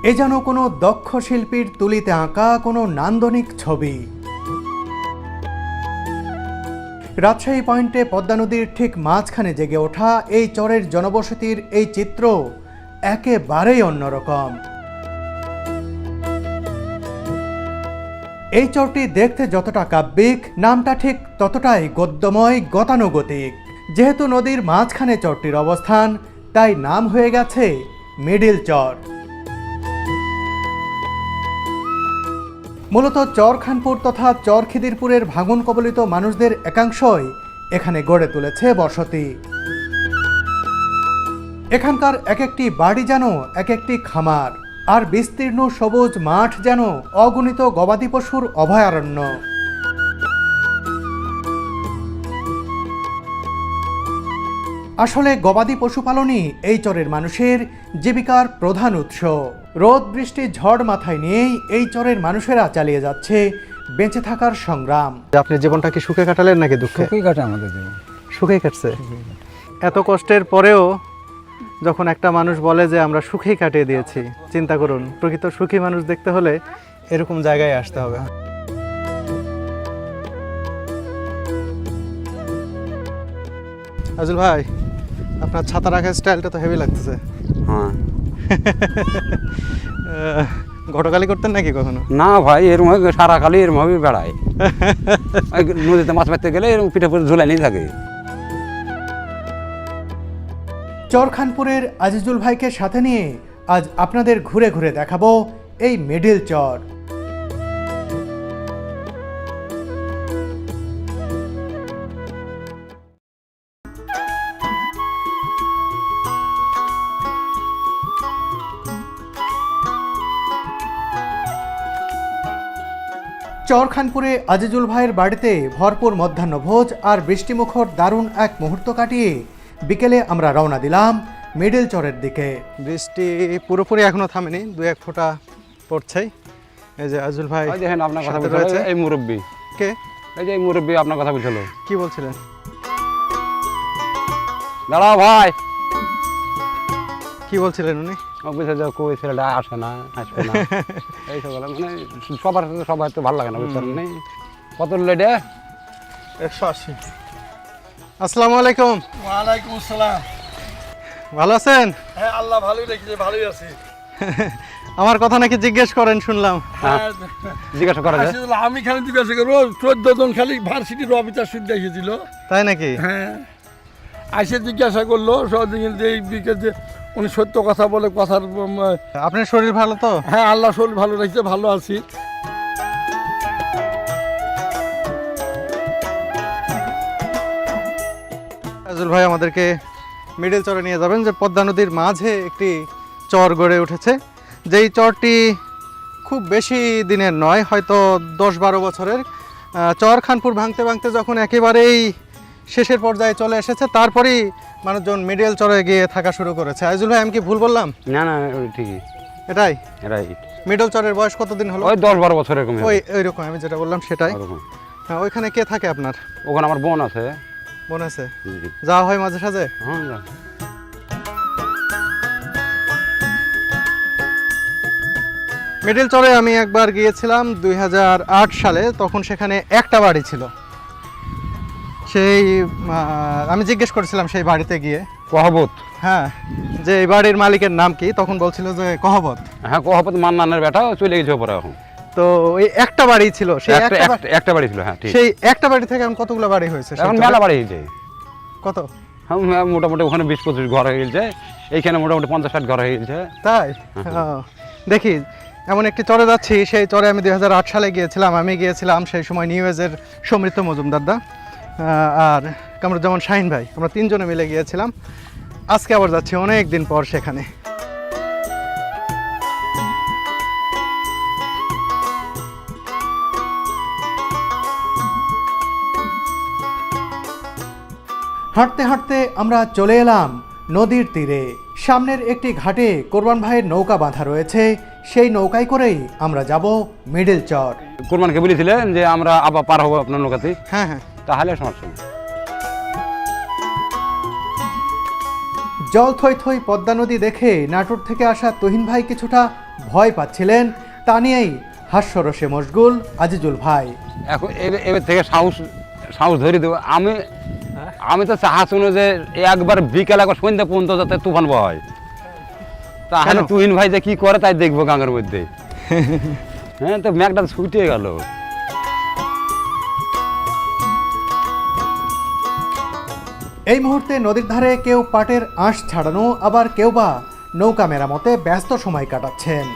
এ যেন কোনো দক্ষ শিল্পীর তুলিতে আঁকা কোনো নান্দনিক ছবি। রাজশাহী পয়েন্টে পদ্মা নদীর ঠিক মাঝখানে জেগে ওঠা এই চরের জনবসতির এই চিত্র একেবারেই অন্যরকম। এই চরটি দেখতে যতটা কাব্যিক, নামটা ঠিক ততটাই গদ্যময়, গতানুগতিক। যেহেতু নদীর মাঝখানে চরটির অবস্থান, তাই নাম হয়ে গেছে মিডিল চর। মূলত চরখানপুর তথা চর খিদিরপুরের ভাঙন কবলিত মানুষদের একাংশই এখানে গড়ে তুলেছে বসতি। এখানকার এক একটি বাড়ি যেন এক একটি খামার, আর বিস্তীর্ণ সবুজ মাঠ যেন অগণিত গবাদি পশুর অভয়ারণ্য। আসলে গবাদি পশুপালনই এই চরের মানুষের জীবিকার প্রধান উৎস। রোদ বৃষ্টি ঝড় মাথায় নিয়েই এই চরের মানুষেরা চালিয়ে যাচ্ছে বেঁচে থাকার সংগ্রাম। আপনি জীবনটা কি সুখে কাটালেন নাকি দুঃখে? সুখেই কাটে আমাদের জীবন। সুখেই কাটছে। এত কষ্টের পরেও যখন একটা মানুষ বলে যে আমরা সুখেই কাটিয়ে দিয়েছি, চিন্তা করুন, প্রকৃত সুখী মানুষ দেখতে হলে এরকম জায়গায় আসতে হবে। আজুল ভাই, আপনার ছাতা রাখার স্টাইলটা তো হেভি লাগতেছে। হ্যাঁ, ঘটকালি করতেন নাকি কখনো? না ভাই, এরকম সারা খালি এরকম ভাবে বেড়ায়। নদীতে মাছ মারতে গেলে এরকম পিঠে পুরো ঝুলাই নিয়ে থাকে। চরখানপুরের আজিজুল ভাইকে সাথে নিয়ে আজ আপনাদের ঘুরে ঘুরে দেখাবো এই মিডিল চর। চরখানপুরে আজিজুল ভাইয়ের বাড়িতে ভরপুর মধ্যাহ্নভোজ আর বৃষ্টিমুখর দারুণ এক মুহূর্ত কাটিয়ে বিকেলে আমরা রওনা দিলাম মিডিল চরের দিকে। বৃষ্টি পুরোপুরি এখনো থামেনি, দু এক ফোঁটা পড়ছেই। এই যে আজিজুল ভাই দেখেন আপনার কথা সাথে বলছিল রয়েছে। এই মুরব্বী, কে? এই যে এই মুরব্বী আপনার কথা বলছিল। কি বলছিলেন? দাঁড়াও ভাই। কি বলছিলেন উনি? বুঝছে যে কই ছেলেটা আসে না, আসবে না, এইসব বলে। মানে সবার সাথে সবার তো ভালো লাগে না, বুঝতে পারেন? কত লেটে? 180। আসসালামু আলাইকুম। ওয়ালাইকুম আসসালাম। ভালো আছেন? হ্যাঁ, আল্লাহ ভালোই রেখেছে, ভালোই আছি। আমার কথা নাকি জিজ্ঞেস করেন শুনলাম। হ্যাঁ, জিজ্ঞাসা করা যায়? আসলে আমি খালি জিজ্ঞাসা করবো, 14 জন খালি ভার্সিটির অফিসার শুনতে এসেছিল। তাই নাকি? হ্যাঁ, আইসে জিজ্ঞাসা করলো সদিন যে এই বিকেলে উনি সত্য কথা বলে কথার। আপনার শরীর ভালো তো? হ্যাঁ, আল্লাহ শরীর ভালো রেখেছে, ভালো আছি। আজিজুল ভাই আমাদেরকে মিডিল চরে নিয়ে যাবেন, যে পদ্মা নদীর মাঝে একটি চর গড়ে উঠেছে। যেই চরটি খুব বেশি দিনের নয়, হয়তো 10-12 বছরের। চরখানপুর ভাঙতে ভাঙতে যখন একেবারেই শেষের পর্যায়ে চলে এসেছে, তারপরেই মানুষজন মিডিল চরে গিয়ে থাকা শুরু করেছে। আজিজুল ভাই, আমি কি ভুল বললাম? না না, ঠিকই, এটাই এটাই। মিডল চরের বয়স কতদিন হলো? ওই 10-12 বছর এরকম। ওইরকম আমি যেটা বললাম সেটাই। হ্যাঁ, ওইখানে কে থাকে আপনার? ওখানে আমার বোন আছে। বোন আছে? যাওয়া হয় মাঝে সাঝে? হ্যাঁ। মিডিল চরে আমি একবার গিয়েছিলাম 2008 সালে। তখন সেখানে একটা বাড়ি ছিল। সেই আমি জিজ্ঞেস করেছিলাম সেই বাড়িতে গিয়ে, কহবত। হ্যাঁ, যে এই বাড়ির মালিকের নাম কি? তখন বলছিল যে কহবত। হ্যাঁ, কহবত মান্নানের বেটা, চলে গেছে পরে। এখন তো এই একটা বাড়ি ছিল, সেই একটা বাড়ি ছিল। হ্যাঁ, ঠিক। সেই একটা বাড়ি থেকে এখন কতগুলো বাড়ি হয়েছে? এখন মেলা বাড়ি হয়েছে। কত? হ্যাঁ, মোটামুটি ওখানে 20-25 ঘর হয়ে গেছে, এইখানে মোটামুটি 50-60 ঘর হয়ে গেছে। তাই? দেখি, এমন একটি চরে যাচ্ছি, সেই চরে আমি 2008 সালে গিয়েছিলাম। আমি গিয়েছিলাম সেই সময় নিউ এজের সমৃদ্ধ মজুমদার দা আর কামরুজ্জামান শাহিন ভাই, আমরা 3 জনে মিলে গিয়েছিলাম। আজকে আবার যাচ্ছি অনেক দিন পর সেখানে। হাঁটতে হাঁটতে আমরা চলে এলাম নদীর তীরে। সামনের একটি ঘাটে কোরবান ভাইয়ের নৌকা বাঁধা রয়েছে, সেই নৌকায় করেই আমরা যাব মিডিল চর। কোরবানকে বলেছিলেন যে আমরা আবার পার হবো আপনার নৌকাতে। হ্যাঁ হ্যাঁ, তাহলে সমস্যা নেই। জল থই থই পদ্মা নদী দেখে নাটোর থেকে আসা তুহিন ভাই কিছুটা ভয় পাচ্ছিলেন তা নিয়েই হাস্যরসে মশগুল আজিজুল ভাই। এখন এবার থেকে সাহস ধরে দেবো। আমি তো চাহা শুনো যে একবার বিকেল একবার সন্ধ্যা পর্যন্ত যাতে তুফান হয়, তাহলে কেন? তুহিন ভাই যে কি করে তাই দেখবো গাঙের মধ্যে। হ্যাঁ, তো ম্যাগটা ছুটে গেল। এই মুহূর্তে নদীর ধারে কেউ পাটের আঁশ ছাড়ানো, আবার কেউ বা নৌকা মেরামতে ব্যস্ত সময় কাটাচ্ছেন।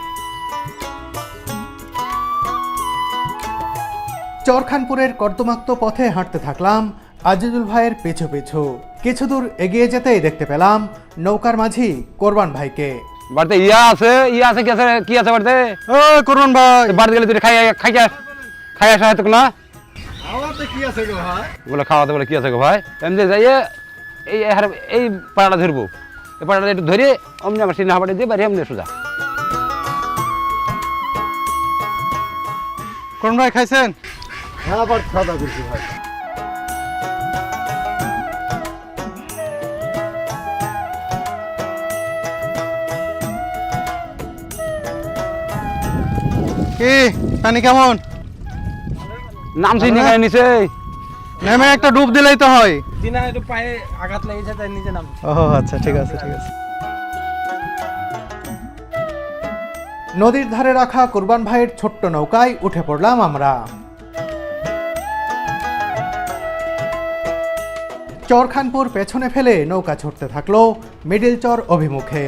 চরখানপুরের কর্দমাক্ত পথে হাঁটতে থাকলাম আজিজুল ভাইয়ের পিছু পিছু। কিছু দূর এগিয়ে যেতেই দেখতে পেলাম নৌকার মাঝি কোরবান ভাইকে। বাড়িতে ইয়া আছে কি আছে বাড়িতে? ও কোরবান ভাই, বাড়িতে গেলে তুই খাই আসা হয়তো না কি আছে গো ভাই? বলে খাওয়াতে বলে কি আছে গো ভাই, এমনি যাইয়ে এই পাড়াটা ধরবো, এই পাড়াটা একটু ধরে অমনি আমার সিনেমা পাড়ে দিয়ে বাড়ি এমনি সোজা। কোরবান ভাই খাইছেন? হ্যাঁ, আবার খাওয়া দাওয়া করছি ভাই। কি পানি কেমন? নামছি নিয়ে নিচে। নেমে একটা ডুব দিলেই তো হয়। দিনা একটু পায়ে আঘাত লেগেছে তাই নিচে নাম। ও আচ্ছা, ঠিক আছে ঠিক আছে। নদীর ধারে রাখা কোরবান ভাইয়ের ছোট্ট নৌকায় উঠে পড়লাম আমরা। চরখানপুর পেছনে ফেলে নৌকা ছুটতে থাকলো মিডিল চর অভিমুখে।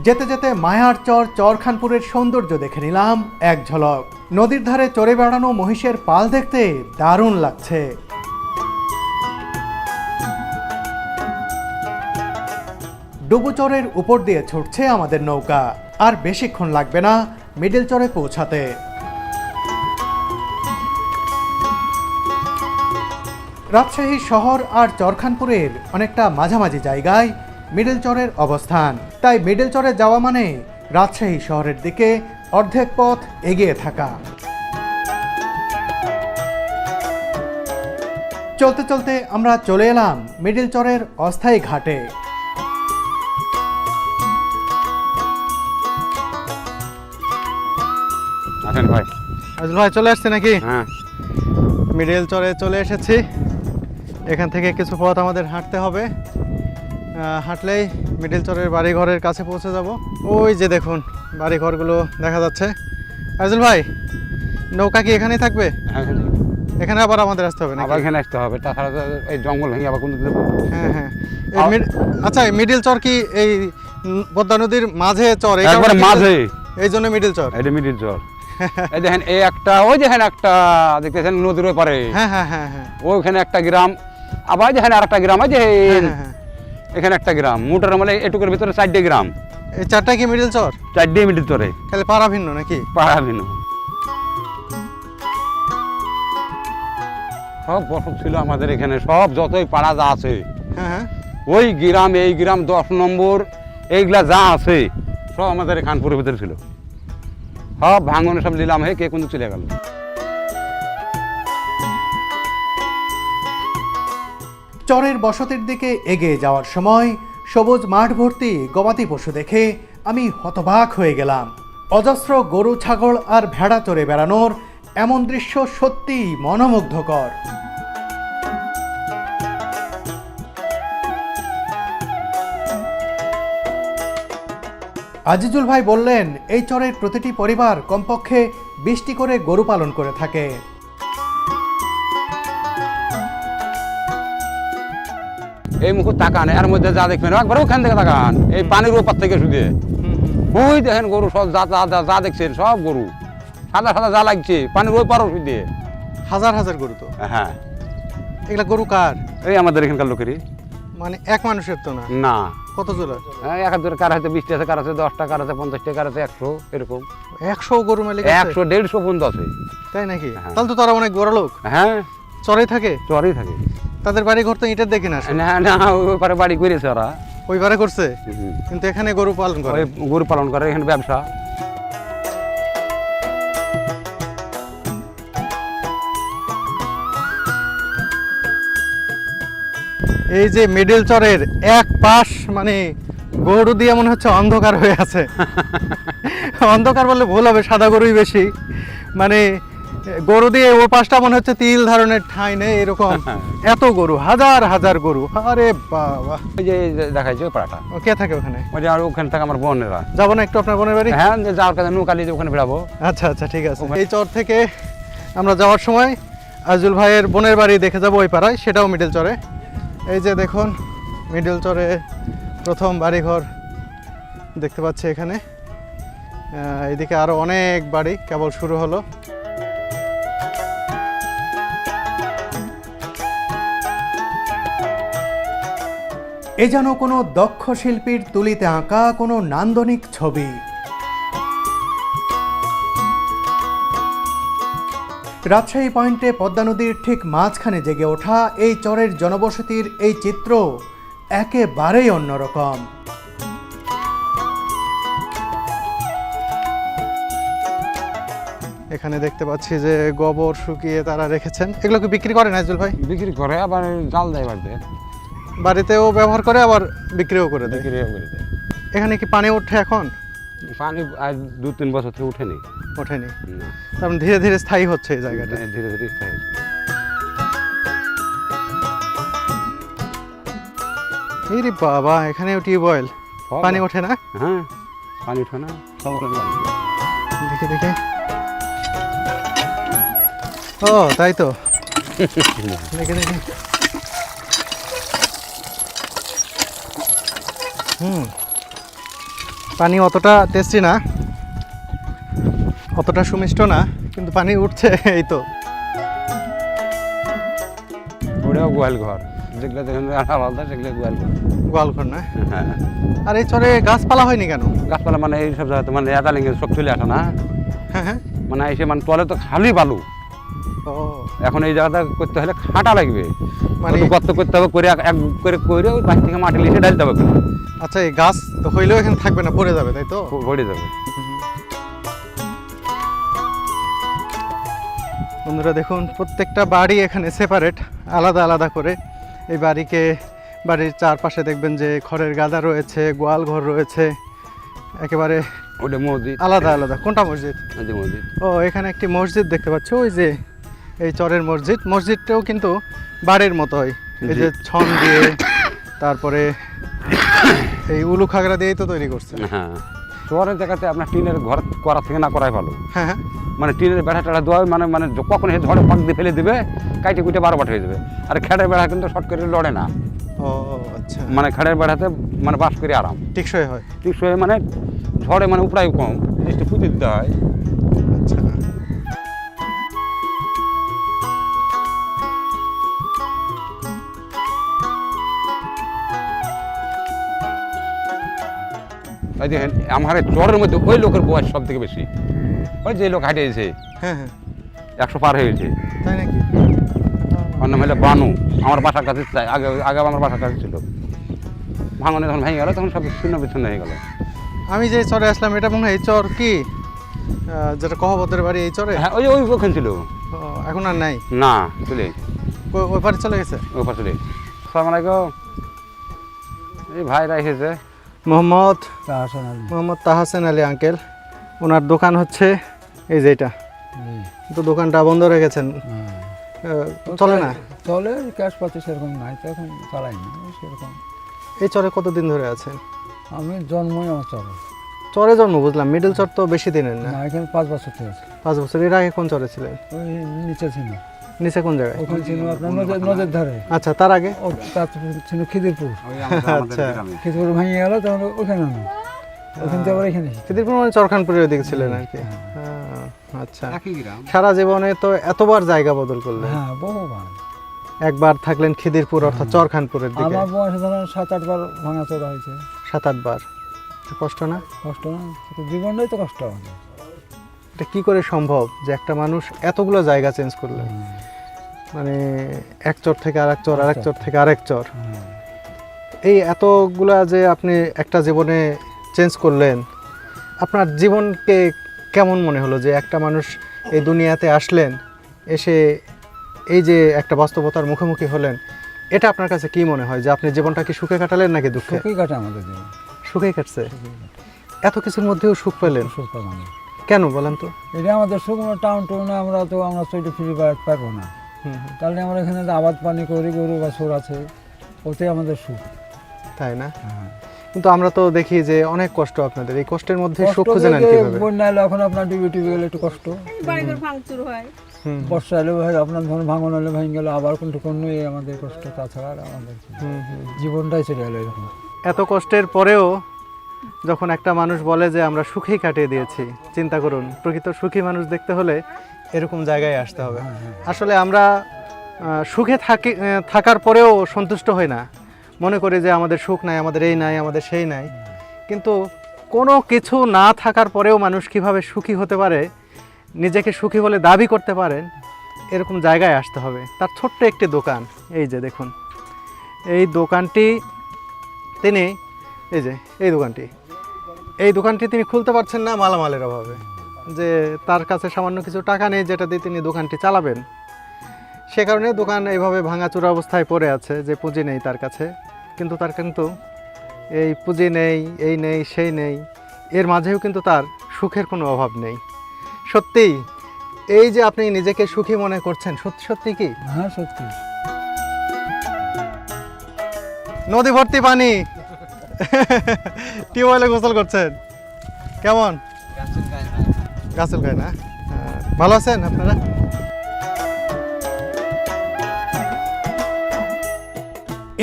যেতে যেতে মায়ার চর চরখানপুরের সৌন্দর্য দেখে নিলাম এক ঝলক। নদীর ধারে চড়ে বেড়ানো মহিষের পাল দেখতে দারুণ লাগছে। ডুবুচরের উপর দিয়ে ছুটছে আমাদের নৌকা। আর বেশিক্ষণ লাগবে না মিডিল চরে পৌঁছাতে। রাজশাহী শহর আর চরখানপুরের অনেকটা মাঝামাঝি জায়গায় মিডল চরের অবস্থান। তাই মিডল চরে যাওয়া মানে রাজশাহী শহরের দিকে অর্ধেক পথ এগিয়ে থাকা। চলতে চলতে আমরা চলে এলাম মিডল চরের অস্থায়ী ঘাটে। আসেন ভাই। আজল ভাই চলে আসছে নাকি? হ্যাঁ, মিডল চরে চলে এসেছি। এখান থেকে কিছু পথ আমাদের হাঁটতে হবে। হাঁটলেই মিডল চরের বাড়িঘরের কাছে পৌঁছে যাব। ওই যে দেখুন বাড়িঘরগুলো দেখা যাচ্ছে। আজল ভাই, নৌকা কি এখানেই থাকবে? এখানে আবার আমাদের আসতে হবে নাকি? আবার এখানে আসতে হবে, তাছাড়া তো এই জঙ্গল ভেঙে আবার কোন দেবো। হ্যাঁ হ্যাঁ। আচ্ছা, এই মিডল চর কি এই পদ্মা নদীর মাঝে চর? এই একবারে কারণে কি- মাঝে। এই জন্য মিডল চর। এটা মিডিল চর। এই দেখেন এই একটা, ওই দেখেন একটা দেখতেছেন নদীর ওই পারে, হ্যাঁ হ্যাঁ হ্যাঁ হ্যাঁ ওইখানে একটা গ্রাম, আবার দেখেন আর একটা গ্রাম, এই যে হ্যাঁ, হ্যাঁ। এখানে একটা গ্রাম। মোটার মানে এটুকুর ভিতরে 4টে গ্রাম, এই চারটা কি মিডল চর? 4টে মিডিল চরে, খালি পাড়া ভিন্ন নাকি? পাড়া ভিন্ন। সব বসত ছিল আমাদের এখানে, সব যতই পাড়া যা আছে, হ্যাঁ হ্যাঁ। ওই গ্রাম এই গ্রাম 10 নম্বর এইগুলা যা আছে সব আমাদের এই খানপুরের ভিতরে ছিল। সব ভাঙনে সব নিলাম হয়ে কে কিন্তু চলে গেল। চরের বসতির দিকে এগিয়ে যাওয়ার সময় সবুজ মাঠ ভর্তি গবাদি পশু দেখে আমি হতবাক হয়ে গেলাম। অজস্র গরু, ছাগল আর ভেড়া চড়ে বেড়ানোর এমন দৃশ্য সত্যিই মনোমুগ্ধকর। আজিজুল ভাই বললেন এই চরের প্রতিটি পরিবার কমপক্ষে 20টি করে গরু পালন করে থাকে। এই মুখ তাকান, এর মধ্যে যা দেখবেন একবার ওখান থেকে তাকান, এই পানির ওপার থেকে শুধু ওই দেখেন গরু সব যা যা দেখছেন সব গরু সাদা সাদা যা লাগছে পানির ওই পারও শুধু। হাজার হাজার গরু তো। হ্যাঁ, এগুলা গরু কার? এই আমাদের এখানকার লোকেরই। মানে এক মানুষের তো না? না, কত জোড়া? এক হাজার কার হয়তো 20টা আছে, কার আছে 10টা, কার আছে 50টা, কার আছে 100, এরকম 100 গরু মালিক আছে? 100 150 পর্যন্ত আছে। তাই নাকি? হ্যাঁ। তাহলে তো তারা অনেক বড় লোক। হ্যাঁ, চরেই থাকে? চরেই থাকে। তাদের বাড়ি ঘর তো ইটের দেখি না। না না, ওই পারে বাড়ি করেছে ওরা, ওই বারে করছে, কিন্তু এখানে গরু পালন করে। ওই গরু পালন করে, এখানে ব্যবসা। এই যে মিডল চরের এক পাশ মানে গরু দিয়ে মনে হচ্ছে অন্ধকার হয়ে আছে। অন্ধকার বললে ভুল হবে, সাদা গরুই বেশি। মানে গরু দিয়ে ও পাশটা মনে হচ্ছে তিল ধারণের ঠাঁই নেই এরকম, এত গরু, হাজার হাজার গরু। আরে বাবা, ওই যে দেখাইছে ওই পাড়াটা, ও কে থাকে ওখানে? ওই যে আর ওখানে থাকে আমার বোনেরা। যাবো না একটু আপনার বোনের বাড়ি? হ্যাঁ, যে যাওয়ার কাছে নৌকালি ওখানে বেড়াবো। আচ্ছা আচ্ছা, ঠিক আছে। এই চর থেকে আমরা যাওয়ার সময় আজুল ভাইয়ের বোনের বাড়ি দেখে যাবো ওই পাড়ায়, সেটাও মিডল চরে। এই যে দেখুন মিডল চরে প্রথম বাড়িঘর দেখতে পাচ্ছি এখানে। এদিকে আরো অনেক বাড়ি কেবল শুরু হলো। এ যেন কোনো দক্ষ শিল্পীর তুলিতে আঁকা কোনো নান্দনিক ছবি। রাজশাহী পয়েন্টে পদ্মা নদীর ঠিক মাঝখানে জেগে ওঠা এই চরের জনবসতির এই চিত্র একেবারেই অন্যরকম। এখানে দেখতে পাচ্ছি যে গোবর শুকিয়ে তারা রেখেছেন। এগুলো কি বিক্রি করেন আজুল ভাই? বিক্রি করে, আবার জাল দেয় বাড়িতে, বাড়িতেও ব্যবহার করে আবার বিক্রিও করে দেয়। বিক্রিও করে দেয়। এখানে কি পানি ওঠে এখন? পানি আজ 2-3 বছর থেকে উঠেনি। ওঠেনি, তার মানে ধীরে ধীরে স্থায়ী হচ্ছে এই জায়গাটা। ধীরে ধীরে স্থায়ী হচ্ছে। এই রে বাবা, এখানেও টিউবওয়েল, পানি ওঠে না? হ্যাঁ, পানি ওঠে না, সব দেখে দেখে। ও তাই তো, দেখে দেখে। পানি অতটা টেস্টি না, অতটা সুমিষ্ট না, কিন্তু পানি উঠছে এই তো। ওটাও গোয়াল ঘর, যেগুলো দেখেন আলাদা, সেগুলো গোয়াল ঘর। গোয়ালঘর না? হ্যাঁ। আর এই চরে গাছপালা হয়নি কেন? গাছপালা মানে এই সব জায়গাতে মানে এদালিঙ্গে সব চলে আসে না। হ্যাঁ হ্যাঁ। মানে এসে মানে তলে তো খালি বালু। ও এখন এই জায়গাটা করতে হলে খাটা লাগবে, মানে মানে গর্ত করতে হবে, করে এক করে করে ওই বাড়ি থেকে মাটি লিখে ঢালতে হবে, আচ্ছা, এই গাছ হইলেও এখানে থাকবে না, পড়ে যাবে তাই তো? ভরে যাবে। বন্ধুরা দেখুন, প্রত্যেকটা বাড়ি এখানে সেপারেট, আলাদা আলাদা করে। এই বাড়ির চারপাশে দেখবেন যে খড়ের গাদা রয়েছে, গোয়াল ঘর রয়েছে, একেবারে ওটা মসজিদ আলাদা আলাদা। কোনটা মসজিদ? যে মসজিদ, ও এখানে একটি মসজিদ দেখতে পাচ্ছি, ওই যে এই চরের মসজিদ। মসজিদটাও কিন্তু বাড়ির মতোই, এই যে ছন দিয়ে, তারপরে এই উলু খাগড়া দিয়েই তো তৈরি করছে। হ্যাঁ। শহরের জায়গাতে আপনার টিনের ঘর করা থেকে না করাই ভালো। হ্যাঁ হ্যাঁ। মানে টিনের বেড়া টেড়া দেওয়া মানে মানে কখন সে ঝড়ে ফাঁক দিয়ে ফেলে দেবে, কাইটে কুইটে 12 হয়ে যাবে। আর খেড়ের বেড়া কিন্তু শর্ট করে লড়ে না, ও আচ্ছা, মানে খেড়ের বেড়াতে মানে বাস করে আরাম, টিকসই হয়। টিকসই মানে ঝড়ে মানে উপরাই কম, জিনিসটা পুঁতে দিতে হয়। আচ্ছা, তাই দেখেন আমার এই চরের মধ্যে ওই লোকের বয়স সব থেকে বেশি। ওই যে লোক হাঁটে গেছে, হ্যাঁ হ্যাঁ। 100 পার হয়ে গেছে। তাই নাকি? ওর নাম হলো বানু, আমার বাসার কাছে আগে আগে আমার বাসার কাছে ছিল। ভাঙনে যখন ভেঙে গেল তখন সব শূন্য বিচ্ছিন্ন হয়ে গেল। আমি যে চরে আসলাম এটা মনে হয় এই চর কি, যেটা কহবতের বাড়ি, এই চরে? হ্যাঁ, ওই ওই ওখানে ছিল। ও, এখন আর নাই? না, চলে ওই পারে চলে গেছে। ওই পাশে চলে। আসসালামু আলাইকুম। এই ভাইরা এসেছে। মোহাম্মদ তাহসেন আলী আঙ্কেল, ওনার দোকান হচ্ছে এই যে এটা। তো দোকানটা বন্ধ রেখেছেন, চলে না? চলে, ক্যাশ পাচ্ছে সেরকম নাই তো, এখন চালাই না সেরকম। এই চরে কতদিন ধরে আছেন? আমি জন্মই আমার চলে। চরে জন্ম বুঝলাম, মিডল চর তো বেশি দিনের না। না, এখানে 5 বছর থেকে আছে। 5 বছর। এর আগে কোন চরে ছিলেন? ওই নিচে ছিল, নিচে কোন জায়গায়? ওখানে ছিল আপনার নদীর ধারে। আচ্ছা, তার আগে? ও তার ছিল খিদিরপুর। আচ্ছা, খিদিরপুর ভেঙে গেল তখন ওখানে না, ওখান থেকে আবার এখানে এসেছি। খিদিরপুর মানে চরখানপুরের ওদিকে ছিলেন আর কি। আচ্ছা, সারা জীবনে তো এতবার জায়গা বদল করলেন? হ্যাঁ, বহুবার। একবার থাকলেন খিদিরপুর অর্থাৎ চরখানপুরের দিকে। আমার বয়সে ধরেন 7-8 বার ভাঙাচোরা হয়েছে। 7-8 বার। কষ্ট না? কষ্ট না, জীবনটাই তো কষ্ট হবে। এটা কি করে সম্ভব যে একটা মানুষ এতগুলো জায়গা চেঞ্জ করলেন? মানে এক চর থেকে আরেক চর, আরেক চর থেকে আরেক চর, এই এতগুলা যে আপনি একটা জীবনে চেঞ্জ করলেন, আপনার জীবনকে কেমন মনে হলো যে একটা মানুষ এই দুনিয়াতে আসলেন, এসে এই যে একটা বাস্তবতার মুখোমুখি হলেন, এটা আপনার কাছে কি মনে হয় যে আপনি জীবনটা কি সুখে কাটালেন নাকি দুঃখে? সুখই কাটে আমাদের জীবন, সুখেই কাটছে। এত কিছুর মধ্যেও সুখ পেলেন সুখ পাবো। কেন বলেন তো? এটা আমাদের শুকনো টাউন টাউনে আমরা চৈতে ফিরে বেড়াতে পারবো না, তাহলে আমরা এখানে যে আবাদ পানি করি, গরু বাছুর আছে, ওতে আমাদের সুখ। তাই না? হ্যাঁ। কিন্তু আমরা তো দেখি যে অনেক কষ্ট আপনাদের, এই কষ্টের মধ্যে সুখ কষ্ট খুঁজে নেন থেকে কিভাবে? বন্যা এলে এখন আপনার ডিবি গেলে একটু কষ্ট, বাড়িঘর ভাঙচুর হয়, হুম, বর্ষা এলে ভাই আপনার ধরুন ভাঙন হলে ভেঙে গেলে আবার কোনটু কোনো আমাদের কষ্ট, তাছাড়া আর আমাদের কি? হুম, হুম। জীবনটাই চলে গেলো এরকম। এত কষ্টের পরেও যখন একটা মানুষ বলে যে আমরা সুখেই কাটিয়ে দিয়েছি, চিন্তা করুন, প্রকৃত সুখী মানুষ দেখতে হলে এরকম জায়গায় আসতে হবে। আসলে আমরা সুখে থাকার পরেও সন্তুষ্ট হই না, মনে করি যে আমাদের সুখ নাই, আমাদের এই নাই, আমাদের সেই নাই। কিন্তু কোনো কিছু না থাকার পরেও মানুষ কিভাবে সুখী হতে পারে, নিজেকে সুখী বলে দাবি করতে পারেন, এরকম জায়গায় আসতে হবে। তার ছোট্ট একটি দোকান, এই যে দেখুন, এই দোকানটি তিনি, এই দোকানটি তিনি খুলতে পারছেন না মালামালের অভাবে, যে তার কাছে সামান্য কিছু টাকা নেই যেটা দিয়ে তিনি দোকানটি চালাবেন। সে কারণে দোকান এইভাবে ভাঙাচোরা অবস্থায় পড়ে আছে, যে পুঁজি নেই তার কাছে। কিন্তু এই পুঁজি নেই, এই নেই, সেই নেই, এর মাঝেও কিন্তু তার সুখের কোনো অভাব নেই। সত্যিই এই যে আপনি নিজেকে সুখী মনে করছেন, সত্যি সত্যি কি? হ্যাঁ সত্যি। নদী ভর্তি পানি, টিউবওয়েলে গোসল করছেন, কেমন? গাছল গায়ে না? ভালো আছেন আপনারা?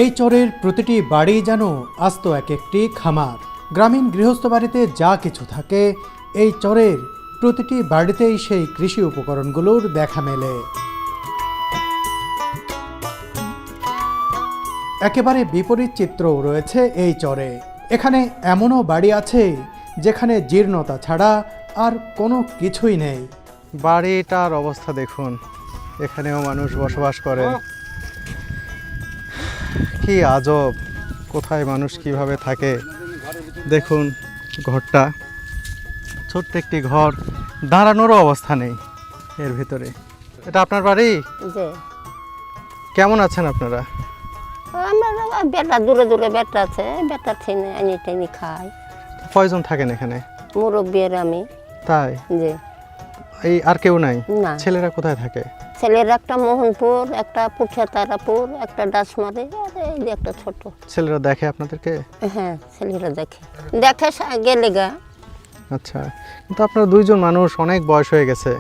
এই চরের প্রতিটি বাড়ি যেন আস্ত এক একটি খামার। গ্রামীণ গৃহস্থ বাড়িতে যা কিছু থাকে, এই চরের প্রতিটি বাড়িতেই সেই কৃষি উপকরণগুলোর দেখা মেলে। একেবারে বিপরীত চিত্রও রয়েছে এই চরে। এখানে এমনও বাড়ি আছে যেখানে জীর্ণতা ছাড়া আর কোনো কিছুই নেই। বাড়িটার অবস্থা দেখুন, এখানেও মানুষ বসবাস করেন। কি আজব, কোথায় মানুষ কিভাবে থাকে দেখুন। ঘরটা ছোট্ট একটি ঘর, দাঁড়ানোরও অবস্থা নেই এর ভিতরে। এটা আপনার বাড়ি? যে কেমন আছেন আপনারা? আমার বেটা দূরে দূরে বেটা আছে, বেটা ঠেনে আনি টেনে খাই। কয়জন থাকেন এখানে? মুরব্বীর আমি। তাই? যে এই আর কেউ নাই? না, ছেলেরা কোথায় থাকে? ছেলের একটা মোহনপুর, একটা পুঠিয়া তারাপুর, একটা ডাসমারি, আর এই যে একটা ছোট। ছেলেরা দেখে আপনাদেরকে? হ্যাঁ, ছেলেরা দেখে দেখে গেলে গা। আচ্ছা, কিন্তু আপনারা দুইজন মানুষ, অনেক বয়স হয়ে গেছে,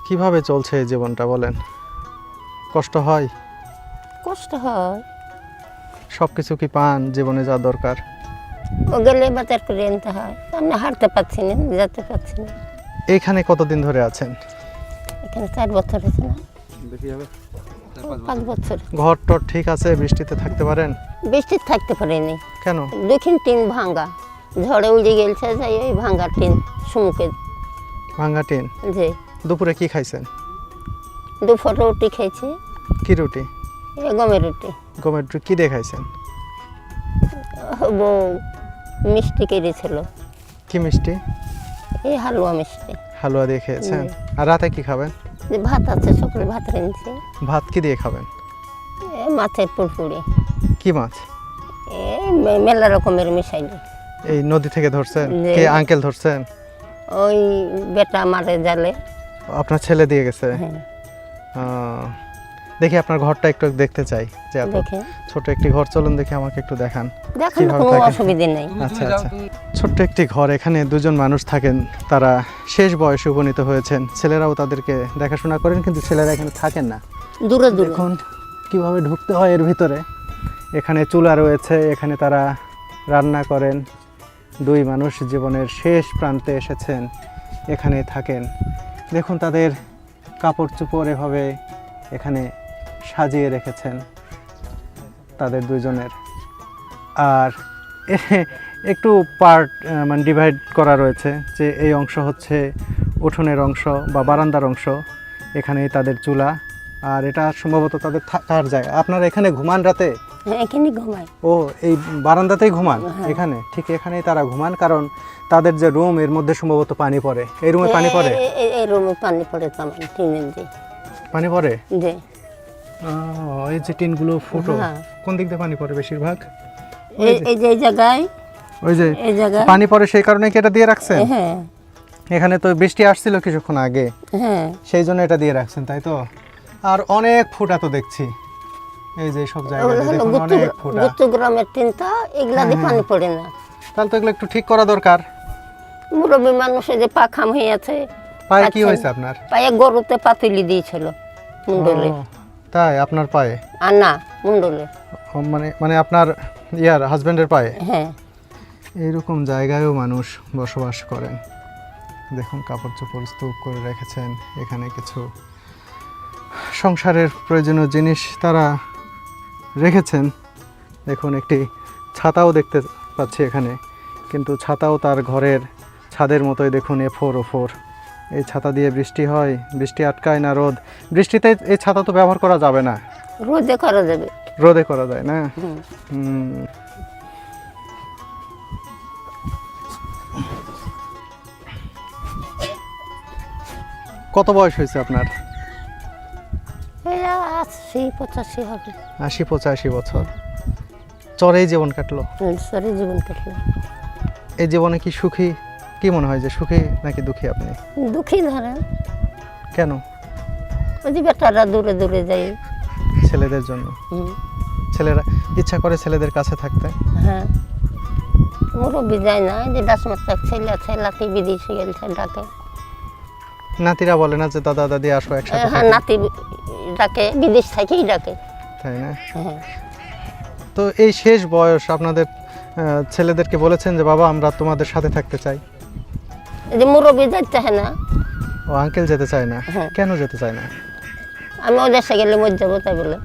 কিভাবে চলছে এই জীবনটা বলেন? কষ্ট হয়? কষ্ট হয়। সব কিছু কি পান জীবনে যা দরকার? ও গেলে বাজার করে আনতে হয়, আমরা হাঁটতে পারছি না, যেতে পারছি না। এইখানে কতদিন ধরে আছেন? এখানে 4 বছর হয়েছে না, 5 বছর। ঘর টর ঠিক আছে? বৃষ্টিতে থাকতে পারেন? বৃষ্টি থাকতে পারিনি। কেন? দক্ষিণ টিন ভাঙ্গা, ঝড়ে উড়ে গেছে, যাই ওই ভাঙ্গা টিন সুমুখে। ভাঙ্গা টিন। যে দুপুরে কি খাইছেন? দুপুর রুটি খেয়েছি। কি রুটি? এই গমের রুটি। গমের রুটি কি দিয়ে খাইছেন? বউ মিষ্টি কেড়েছিল। কি মিষ্টি? এই হালুয়া মিষ্টি। হালুয়া দিয়ে খেয়েছেন। আর রাতে কি খাবেন? যে ভাত আছে, সকালে ভাত রেঁধেছি। ভাত কি দিয়ে খাবেন? মাছের পুরপুরি। কি মাছ? এই মেলা রকমের মিশাইলি। এই নদী থেকে ধরছেন? জি। কে আঙ্কেল ধরছেন? ওই বেটা মারে জালে। আপনার ছেলে দিয়ে গেছে? হ্যাঁ, দেখি আপনার ঘরটা একটু দেখতে চাই, যে এত দেখে ছোট একটি ঘর, চলুন দেখি, আমাকে একটু দেখান। দেখেন, কিভাবে কোনো থাকে? অসুবিধে নেই। আচ্ছা আচ্ছা, ছোট্ট একটি ঘর, এখানে দুজন মানুষ থাকেন, তারা শেষ বয়সে উপনীত হয়েছেন। ছেলেরাও তাদেরকে দেখাশোনা করেন, কিন্তু ছেলেরা এখানে থাকেন না। দূরে দূরে। দেখুন কিভাবে ঢুকতে হয় এর ভিতরে। এখানে চুলা রয়েছে, এখানে তারা রান্না করেন। দুই মানুষ জীবনের শেষ প্রান্তে এসেছেন, এখানে থাকেন। দেখুন তাদের কাপড় চোপড় এভাবে এখানে সাজিয়ে রেখেছেন তাদের দুইজনের। আর একটু পার্ট মানে ডিভাইড করা রয়েছে, যে এই অংশ হচ্ছে উঠোনের অংশ বা বারান্দার অংশ, এখানেই তাদের চুলা, আর এটা সম্ভবত তাদের থাকার জায়গা। আপনারা এখানে ঘুমান রাতে? হ্যাঁ, এখানে ঘুমাই। ও, এই বারান্দাতেই ঘুমান? হ্যাঁ। এখানে ঠিক এখানেই তারা ঘুমান, কারণ তাদের যে রুম, এর মধ্যে সম্ভবত পানি পড়ে। এই রুমে পানি পড়ে? এই রুমে পানি পড়ে, তেমন টিনের যে পানি পড়ে? যে এই যে টিনগুলো ফুটো, হ্যাঁ। কোন দিক দিয়ে পানি পড়ে বেশিরভাগ? এই যে এই জায়গায়, ওই যে এই জায়গায়, পানি পড়ে সেই কারণে কি এটা দিয়ে রাখছেন? হ্যাঁ এখানে তো বৃষ্টি আসছিল কিছুক্ষণ আগে, হ্যাঁ। সেই জন্য এটা দিয়ে রাখছেন, তাই তো? আর অনেক ফুটা তো দেখছি, এই যে সব জায়গায় ওগুলো হলো দেখুন অনেক ফুটা। গুচ্ছ গ্রামের তিনটা, এগুলা দিয়ে পানি পড়ে না। তাহলে তো এগুলো একটু ঠিক করা দরকার। মুরব্বী মানুষে যে পা খাম হয়ে আছে, পায়ে কি আচ্ছা। হয়েছে আপনার? পায়ে গরুতে পাতুলি দিয়েছিল মুন্ডলে। ও, তাই আপনার পায়ে? আর না, মুন্ডলে। ও, মানে আপনার ইয়ার হাজবেন্ডের পায়ে? হ্যাঁ। এইরকম জায়গায়ও মানুষ বসবাস করেন। দেখুন কাপড় চোপড় স্তূপ করে রেখেছেন, এখানে কিছু সংসারের প্রয়োজনীয় জিনিস তারা রেখেছেন। দেখুন একটি ছাতাও দেখতে পাচ্ছি এখানে, কিন্তু ছাতাও তার ঘরের ছাদের মতোই, দেখুন এ4 ও4। এই ছাতা দিয়ে বৃষ্টি হয়, বৃষ্টি আটকায় না রোদ। বৃষ্টিতে এই ছাতা তো ব্যবহার করা যাবে না, রোদে করা যাবে। রোদে করা যায় না। হুম। হুম। কত বয়স হয়েছে আপনার? এই 80-85 হবে। 80-85 বছর। চরেই জীবন কাটলো। সরি, জীবন কাটলো। এই জীবনে কি সুখী? কি মনে হয় যে সুখী নাকি দুঃখী আপনি? দুঃখী ধরেন, কেন? ওই যে বেটারা দূরে দূরে যায়। ছেলেদের জন্য। হুম। ছেলেরা ইচ্ছা করে ছেলেদের কাছে থাকতে। হ্যাঁ, মুরব্বী যায় না, যে ডাসমাত্রা ছেলে আছে, লাতি বিদেশে গেছে ডাকে। নাতিরা বলে না যে দাদা দাদি আসো একসাথে হ্যাঁ, থাকি? নাতি ডাকে, বিদেশ থেকেই ডাকে। তাই না? হ্যাঁ। তো এই শেষ বয়স আপনাদের ছেলেদেরকে বলেছেন যে বাবা আমরা তোমাদের সাথে থাকতে চাই? এই যে মুরব্বী যাইতে হয় না, ও আঙ্কেল যেতে চায় না? হ্যাঁ। কেন যেতে চায় না? আমি ওই দেশে গেলে মরে যাবো তাই বলে।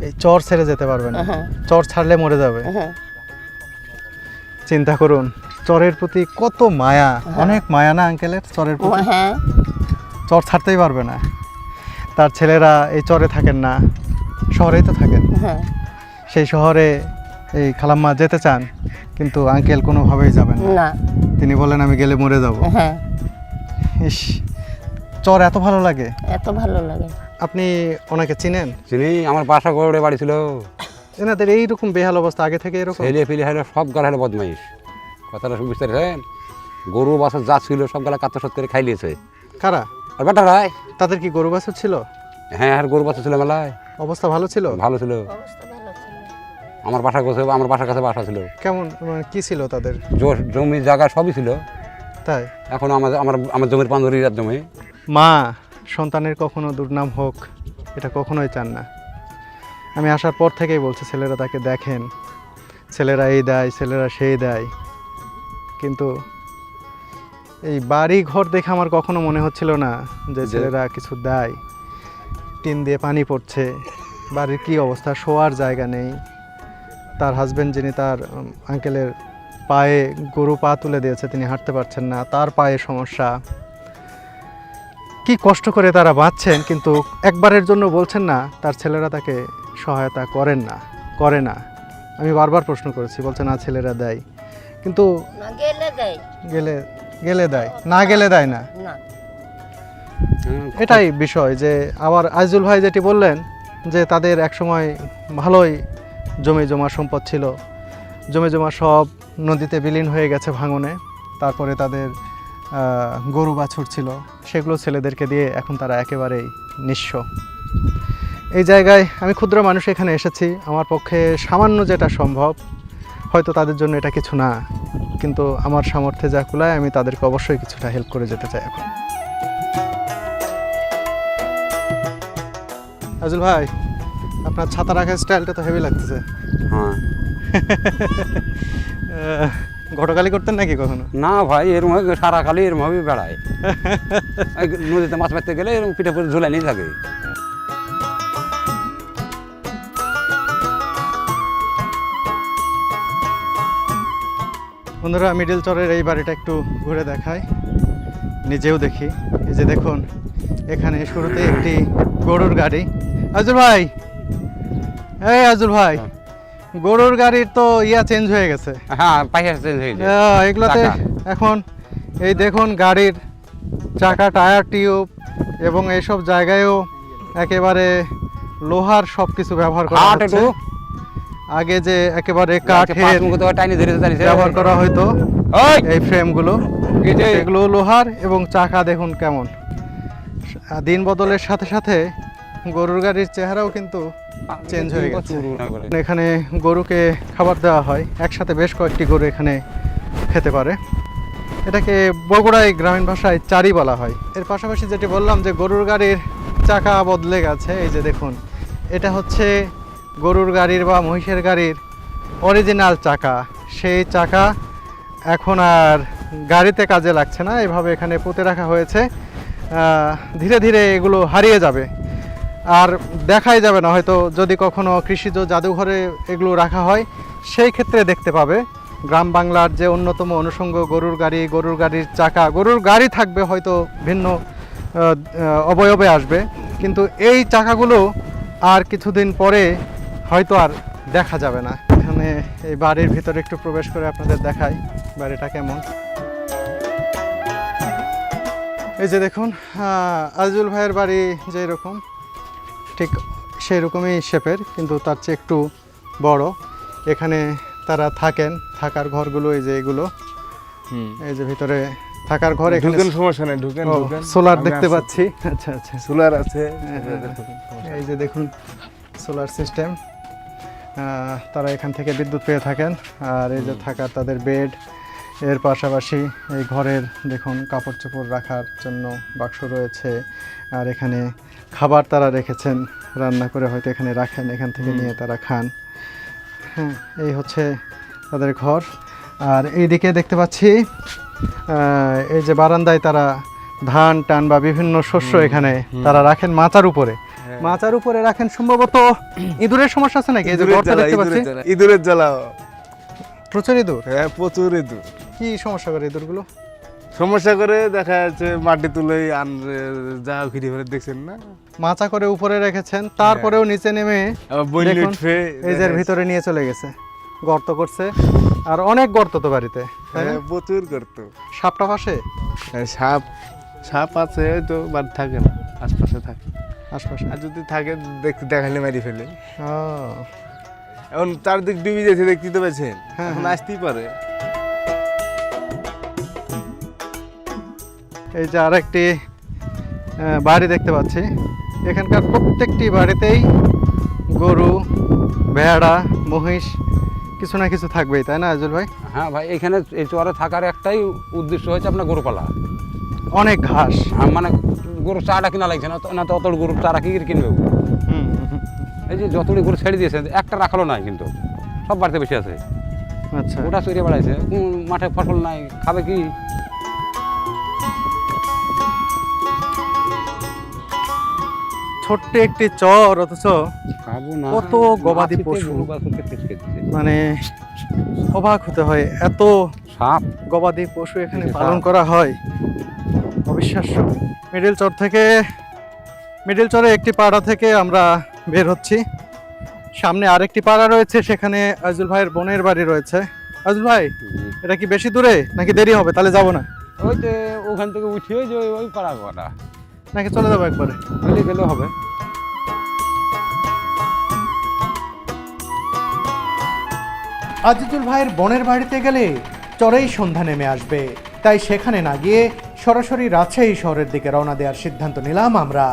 এই চর ছেড়ে যেতে পারবে না? হ্যাঁ। চর ছাড়লে মরে যাবে? হ্যাঁ। চিন্তা করুন, চরের প্রতি কত মায়া, অনেক মায়া না আঙ্কেলের চরের প্রতি? হ্যাঁ। চর ছাড়তেই পারবে না। তার ছেলেরা এই চরে থাকেন না, শহরেই তো থাকেন। হ্যাঁ। সেই শহরে এই খালাম্মা যেতে চান, কিন্তু আঙ্কেল কোনোভাবেই যাবেন না। না। তিনি বলেন আমি গেলে মরে যাব। হ্যাঁ, ইস, চর এত ভালো লাগে। এত ভালো লাগে। আপনি ওনাকে চিনেন? চিনি, আমার বাসা গড়ে বাড়ি ছিল। এনাদের এইরকম বেহাল অবস্থা আগে থেকে এরকম? ছেলে ফেলে হাইলে সব গাল হাইলে বদমাইশ। কথাটা বুঝতে পারছেন? গরু বাছর যা ছিল সব গালা কাত্তসত করে খাই লিয়েছে। কারা? আর বেটা রায়, তাদের কি গরু বাছুর ছিল? হ্যাঁ, আর গরু বাছর ছিল মেলায়। অবস্থা ভালো ছিল? ভালো ছিল। অবস্থা ভালো ছিল। আমার বাসার কাছে বাসা ছিল। কেমন মানে কি ছিল তাদের? জমি জায়গা সবই ছিল। তাই? এখন আমার জমির 15 জমি। মা সন্তানের কখনো দুর্নাম হোক এটা কখনোই চান না। আমি আসার পর থেকেই বলছি ছেলেরা তাকে দেখেন, ছেলেরা এই দেয়, ছেলেরা সেই দেয়, কিন্তু এই বাড়ি ঘর দেখে আমার কখনো মনে হচ্ছিল না যে ছেলেরা কিছু দেয়। টিন দিয়ে পানি পড়ছে, বাড়ির কি অবস্থা, শোয়ার জায়গা নেই। তার হাজবেন্ড যিনি তার আঙ্কেলের পায়ে গরু পা তুলে দিয়েছে, তিনি হাঁটতে পারছেন না, তার পায়ে সমস্যা। কি কষ্ট করে তারা বাঁচছেন, কিন্তু একবারের জন্য বলছেন না তার ছেলেরা তাকে সহায়তা করে না। আমি বারবার প্রশ্ন করেছি, বলছে না ছেলেরা দেয়, কিন্তু না গেলে দেয়। গেলে দেয়, না গেলে দেয় না। না। এটাই বিষয়। যে আবার আইজুল ভাই যেটি বললেন যে তাদের একসময় ভালোই জমি জমা সম্পদ ছিল, জমি জমা সব নদীতে বিলীন হয়ে গেছে ভাঙনে। তারপরে তাদের গরু বাছুর ছিল, সেগুলো ছেলেদেরকে দিয়ে এখন তারা একেবারেই নিঃস্ব। এই জায়গায় আমি ক্ষুদ্র মানুষ এখানে এসেছি, আমার পক্ষে সামান্য যেটা সম্ভব, হয়তো তাদের জন্য এটা কিছু না, কিন্তু আমার সামর্থ্যে যা কুলায় আমি তাদেরকে অবশ্যই কিছুটা হেল্প করে যেতে চাই। এখন আজুল ভাই, আপনার ছাতা রাখার স্টাইলটা তো হেভি লাগতেছে। হ্যাঁ। ঘটকালি করতেন নাকি কখনো? না ভাই, এরম সারা খালি এরম ভাবে বেড়ায়। এই নদীতে মাছ মারতে গেলে এরকম পিঠে করে ঝুলাই নিয়ে থাকে। বন্ধুরা, মিডল চরের এই বাড়িটা একটু ঘুরে দেখাই, নিজেও দেখি। এই যে দেখুন, এখানে শুরুতে একটি গরুর গাড়ি। আজুল ভাই, এই আজুল ভাই, গরুর গাড়ির তো চেঞ্জ হয়ে গেছে। হ্যাঁ, পাইসা চেঞ্জ হয়ে যায়। এগুলোতে চাকা। এখন এই দেখুন গাড়ির চাকা, টায়ার টিউব এবং এইসব জায়গায়ও একেবারে লোহার সবকিছু ব্যবহার করা কাঠ হচ্ছে। একটু আগে যে একেবারে পাঁচ কাঠের মুখ তো টাইনি ধরে দাঁড়িয়েছে ব্যবহার করা হয়তো ওই এই ফ্রেমগুলো, এই যে এগুলো লোহার, এবং চাকা দেখুন কেমন। দিন বদলের সাথে সাথে গরুর গাড়ির চেহারাও কিন্তু চেঞ্জ হয়ে গেছে। এখানে গরুকে খাবার দেওয়া হয়, একসাথে বেশ কয়েকটি গরু এখানে খেতে পারে। এটাকে বগুড়ায় গ্রামীণ ভাষায় চারি বলা হয়। এর পাশাপাশি যেটি বললাম যে গরুর গাড়ির চাকা বদলে গেছে, এই যে দেখুন, এটা হচ্ছে গরুর গাড়ির বা মহিষের গাড়ির অরিজিনাল চাকা। সেই চাকা এখন আর গাড়িতে কাজে লাগছে না, এভাবে এখানে পুঁতে রাখা হয়েছে। ধীরে ধীরে এগুলো হারিয়ে যাবে, আর দেখাই যাবে না। হয়তো যদি কখনো কৃষিজ জাদুঘরে এগুলো রাখা হয়, সেই ক্ষেত্রে দেখতে পাবে গ্রাম বাংলার যে অন্যতম অনুষঙ্গ গরুর গাড়ি, গরুর গাড়ির চাকা। গরুর গাড়ি থাকবে হয়তো ভিন্ন অবয়বে আসবে, কিন্তু এই চাকাগুলো আর কিছুদিন পরে হয়তো আর দেখা যাবে না। এখানে এই বাড়ির ভিতরে একটু প্রবেশ করে আপনাদের দেখাই বাড়িটা কেমন। এই যে দেখুন, আজিজুল ভাইয়ের বাড়ি যেরকম ঠিক সেই রকমই শেপের, কিন্তু তার চেয়ে একটু বড়। এখানে তারা থাকেন, থাকার ঘরগুলো এই যে এগুলো, এই যে ভিতরে থাকার ঘর। এখানে ঢুকেন, সমস্যা নেই, ঢুকেন ও, ঢুকেন। সোলার আমি দেখতে আছি। পাচ্ছি। আচ্ছা আচ্ছা, সোলার আছে। এই যে দেখুন সোলার সিস্টেম, তারা এখান থেকে বিদ্যুৎ পেয়ে থাকেন। আর এই যে থাকার তাদের বেড, এর পাশাপাশি এই ঘরের দেখুন কাপড় চোপড় রাখার জন্য বাক্স রয়েছে। আর এখানে খাবার তারা রেখেছেন, রান্না করে হয়তো এখানে রাখেন, এখান থেকে নিয়ে তারা খান। হ্যাঁ, এই হচ্ছে তাদের ঘর। আর এইদিকে দেখতে পাচ্ছি এই যে বারান্দায় তারা ধান টান বা বিভিন্ন শস্য এখানে তারা রাখেন মাচার উপরে। মাচার উপরে রাখেন, সম্ভবত ইঁদুরের সমস্যা আছে নাকি? এই যে ঘরটা দেখতে পাচ্ছি, ইঁদুরের জ্বালা। প্রচুর ইঁদুর। হ্যাঁ, প্রচুর ইঁদুর। কি সমস্যা করে ইঁদুরগুলো? সমস্যা করে দেখা যাচ্ছে মাটি তুলে যা ঘিরে ফেলে, দেখছেন না? মাচা করে উপরে রেখেছেন, তারপরেও নিচে নেমে আবার বন্যা দেখুন উঠবে, এই যে ভিতরে নিয়ে চলে গেছে, গর্ত করছে। আর অনেক গর্ত তো বাড়িতে, তাই না? হ্যাঁ, প্রচুর করতো। সাপটা পাশে, সাপ সাপ আছে তো, বাট থাকে না, আশপাশে থাকে। আশপাশে। আর যদি থাকে দেখালে মারি ফেলে। ও, এখন চারদিক ডুবে গেছে, দেখতে তো পাচ্ছেন। হ্যাঁ, এখন হ্যাঁ। আসতেই পারে। এই যে আরেকটি বাড়ি দেখতে পাচ্ছি। এখানকার প্রত্যেকটি বাড়িতেই গরু, ভেড়া, মহিষ কিছু না কিছু থাকবেই, তাই না আজিজুল ভাই? হ্যাঁ ভাই, এখানে এই চরে থাকার একটাই উদ্দেশ্য হচ্ছে আপনার গরু পালা। অনেক ঘাস। মানে গরুর চারা কিনা লাগছে না, না তো অত গরুর চারা কি করে কিনবে? এই যে যতটি গরু ছেড়ে দিয়েছে, একটা রাখালো নাই, কিন্তু সব বাড়িতে বেশি আছে। আচ্ছা, ওটা চড়িয়ে বেড়াইছে, মাঠে ফসল নাই, খাবে কি? ছোট্ট একটি চর, অথচ খাবো না। কত গবাদি পশু। গরু বাছুরকে ফেসকে দিচ্ছে। মানে অবাক হতে হয়, এত সাপ। গবাদি পশু এখানে এই যে পালন সাপ। করা হয়, অবিশ্বাস্য। মিডল চর থেকে, মিডল চরে একটি পাড়া থেকে আমরা বের হচ্ছি। সামনে আরেকটি পাড়া রয়েছে, সেখানে আজিজুল ভাইয়ের বোনের বাড়ি রয়েছে। আজিজুল ভাই, এটা কি বেশি দূরে নাকি দেরি হবে? তাহলে যাবো না, ওই যে ওখান থেকে উঠিয়ে যে ওই পাড়া করা নাকি চলে যাবো একবারে? গেলে গেলেও হবে। আজিজুল ভাইয়ের বোনের বাড়িতে গেলে চরেই সন্ধ্যা নেমে আসবে, তাই সেখানে না গিয়ে সরাসরি রাজশাহী শহরের দিকে রওনা দেওয়ার সিদ্ধান্ত নিলাম আমরা।